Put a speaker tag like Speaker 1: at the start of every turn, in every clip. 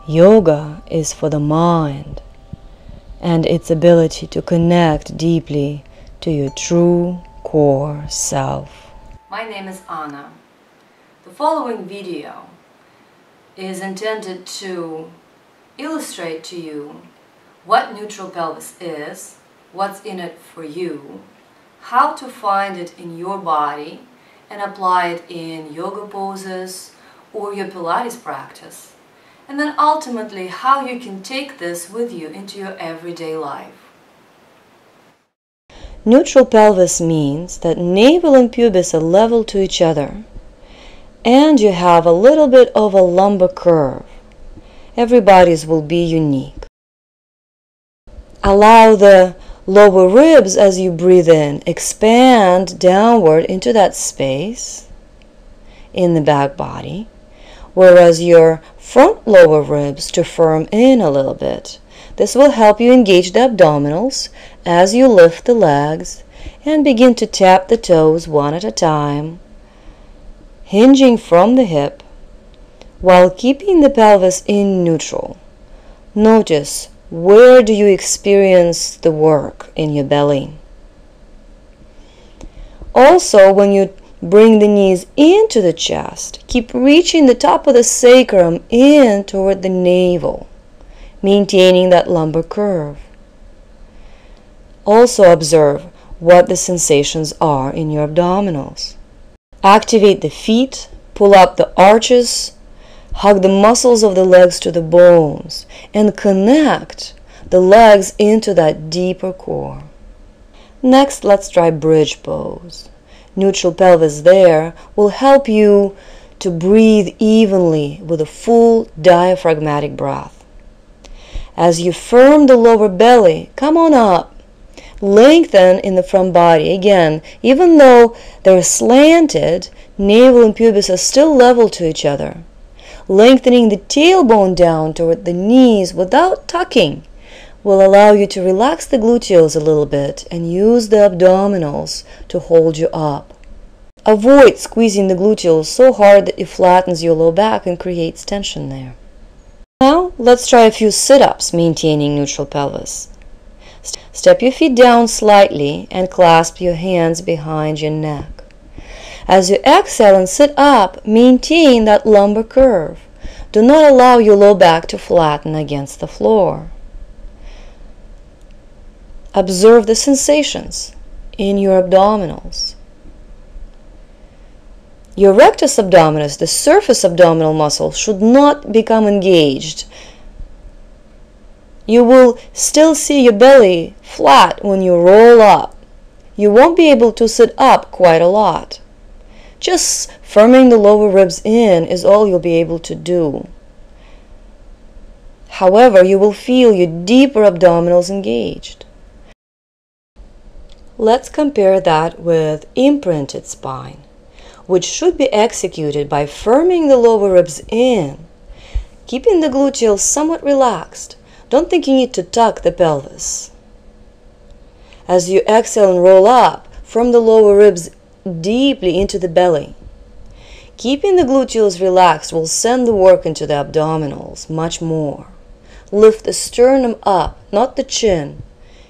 Speaker 1: Yoga is for the mind and its ability to connect deeply to your true core self.
Speaker 2: My name is Anna. The following video is intended to illustrate to you what neutral pelvis is, what's in it for you, how to find it in your body and apply it in yoga poses or your Pilates practice, and then ultimately how you can take this with you into your everyday life.
Speaker 1: Neutral pelvis means that navel and pubis are level to each other and you have a little bit of a lumbar curve. Everybody's will be unique. Allow the lower ribs as you breathe in, expand downward into that space in the back body, whereas your front lower ribs to firm in a little bit. This will help you engage the abdominals as you lift the legs and begin to tap the toes one at a time, hinging from the hip while keeping the pelvis in neutral. Notice, where do you experience the work in your belly? Also, when you bring the knees into the chest, keep reaching the top of the sacrum in toward the navel, maintaining that lumbar curve. Also observe what the sensations are in your abdominals. Activate the feet, pull up the arches, hug the muscles of the legs to the bones, and connect the legs into that deeper core. Next, let's try bridge pose. Neutral pelvis there will help you to breathe evenly with a full diaphragmatic breath. As you firm the lower belly, come on up. Lengthen in the front body. Again, even though they're slanted, navel and pubis are still level to each other. Lengthening the tailbone down toward the knees without tucking will allow you to relax the gluteals a little bit and use the abdominals to hold you up. Avoid squeezing the gluteals so hard that it flattens your low back and creates tension there. Now let's try a few sit-ups maintaining neutral pelvis. Step your feet down slightly and clasp your hands behind your neck. As you exhale and sit up, maintain that lumbar curve. Do not allow your low back to flatten against the floor. Observe the sensations in your abdominals. Your rectus abdominis, the surface abdominal muscle, should not become engaged. You will still see your belly flat when you roll up. You won't be able to sit up quite a lot. Just firming the lower ribs in is all you'll be able to do. However, you will feel your deeper abdominals engaged. Let's compare that with imprinted spine, which should be executed by firming the lower ribs in, keeping the gluteals somewhat relaxed. Don't think you need to tuck the pelvis. As you exhale and roll up, firm the lower ribs deeply into the belly. Keeping the gluteals relaxed will send the work into the abdominals much more. Lift the sternum up, not the chin.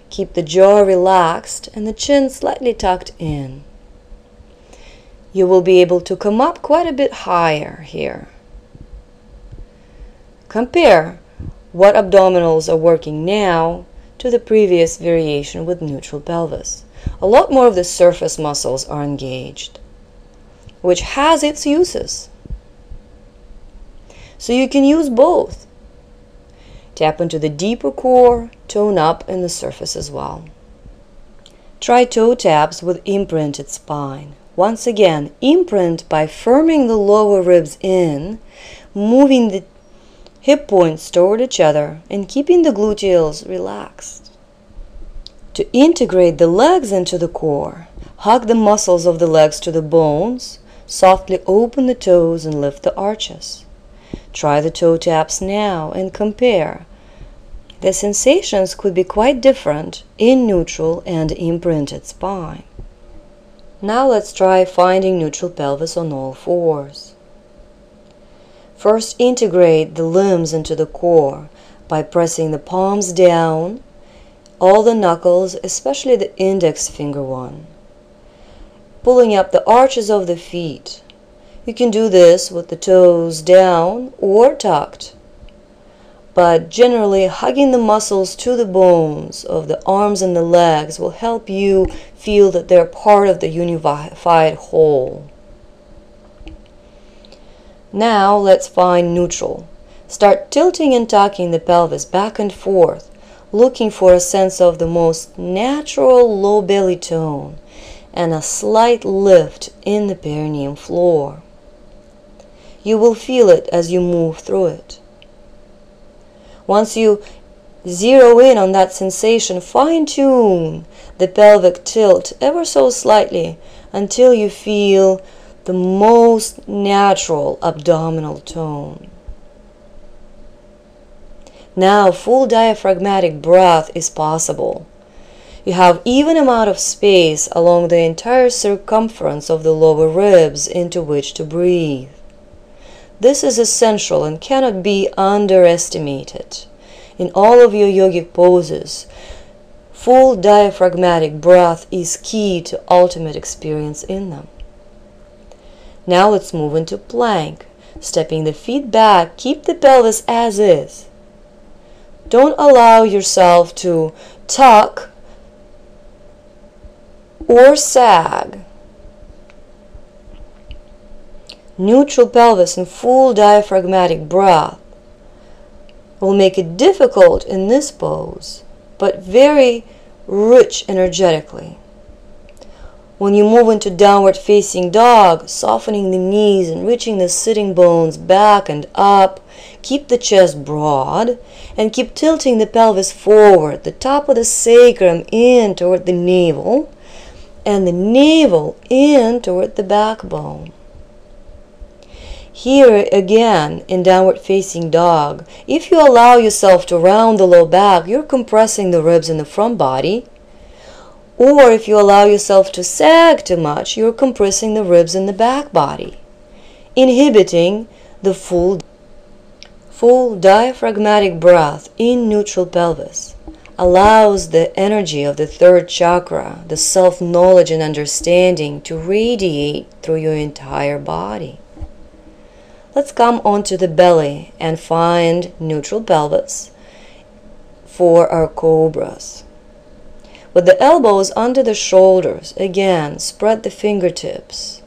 Speaker 1: Keep the jaw relaxed and the chin slightly tucked in. You will be able to come up quite a bit higher here. Compare what abdominals are working now to the previous variation with neutral pelvis. A lot more of the surface muscles are engaged, which has its uses. So you can use both. Tap into the deeper core, tone up in the surface as well. Try toe taps with imprinted spine. Once again, imprint by firming the lower ribs in, moving the hip points toward each other, and keeping the gluteals relaxed. To integrate the legs into the core, hug the muscles of the legs to the bones, softly open the toes and lift the arches. Try the toe taps now and compare. The sensations could be quite different in neutral and imprinted spine. Now let's try finding neutral pelvis on all fours. First, integrate the limbs into the core by pressing the palms down, all the knuckles, especially the index finger one. Pulling up the arches of the feet. You can do this with the toes down or tucked, but generally hugging the muscles to the bones of the arms and the legs will help you feel that they're part of the unified whole. Now let's find neutral. Start tilting and tucking the pelvis back and forth, looking for a sense of the most natural low belly tone and a slight lift in the perineum floor. You will feel it as you move through it. Once you zero in on that sensation, fine-tune the pelvic tilt ever so slightly until you feel the most natural abdominal tone. Now full diaphragmatic breath is possible. You have even amount of space along the entire circumference of the lower ribs into which to breathe. This is essential and cannot be underestimated. In all of your yogic poses, full diaphragmatic breath is key to ultimate experience in them. Now let's move into plank. Stepping the feet back, keep the pelvis as is. Don't allow yourself to tuck or sag. Neutral pelvis and full diaphragmatic breath will make it difficult in this pose, but very rich energetically. When you move into downward facing dog, softening the knees and reaching the sitting bones back and up, keep the chest broad and keep tilting the pelvis forward, the top of the sacrum in toward the navel and the navel in toward the backbone. Here again, in downward facing dog, if you allow yourself to round the low back, you're compressing the ribs in the front body. Or if you allow yourself to sag too much, you're compressing the ribs in the back body, inhibiting the full diaphragmatic breath in neutral pelvis. Allows the energy of the third chakra, the self-knowledge and understanding, to radiate through your entire body. Let's come onto the belly and find neutral pelvis for our cobras. With the elbows under the shoulders, again, spread the fingertips.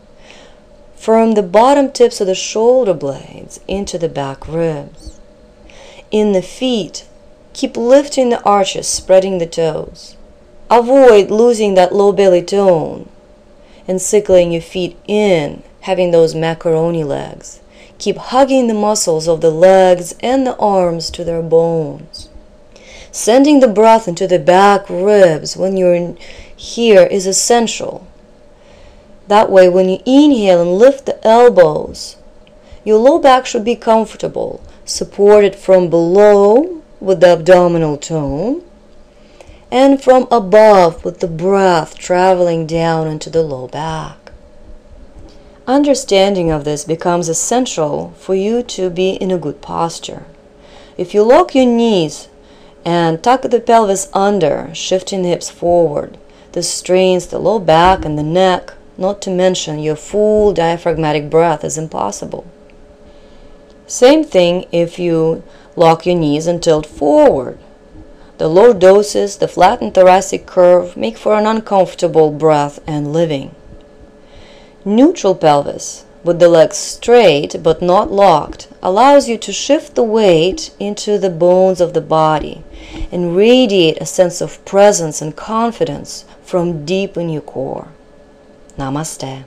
Speaker 1: Firm the bottom tips of the shoulder blades into the back ribs. In the feet, keep lifting the arches, spreading the toes. Avoid losing that low belly tone and cycling your feet in, having those macaroni legs. Keep hugging the muscles of the legs and the arms to their bones. Sending the breath into the back ribs when you're here is essential. That way, when you inhale and lift the elbows, your low back should be comfortable, supported from below with the abdominal tone, and from above with the breath traveling down into the low back. Understanding of this becomes essential for you to be in a good posture. If you lock your knees and tuck the pelvis under, shifting the hips forward, this strains the low back and the neck, not to mention your full diaphragmatic breath is impossible. Same thing if you lock your knees and tilt forward. The lordosis, the flattened thoracic curve, make for an uncomfortable breath and living. Neutral pelvis, with the legs straight but not locked, allows you to shift the weight into the bones of the body and radiate a sense of presence and confidence from deep in your core. Namaste.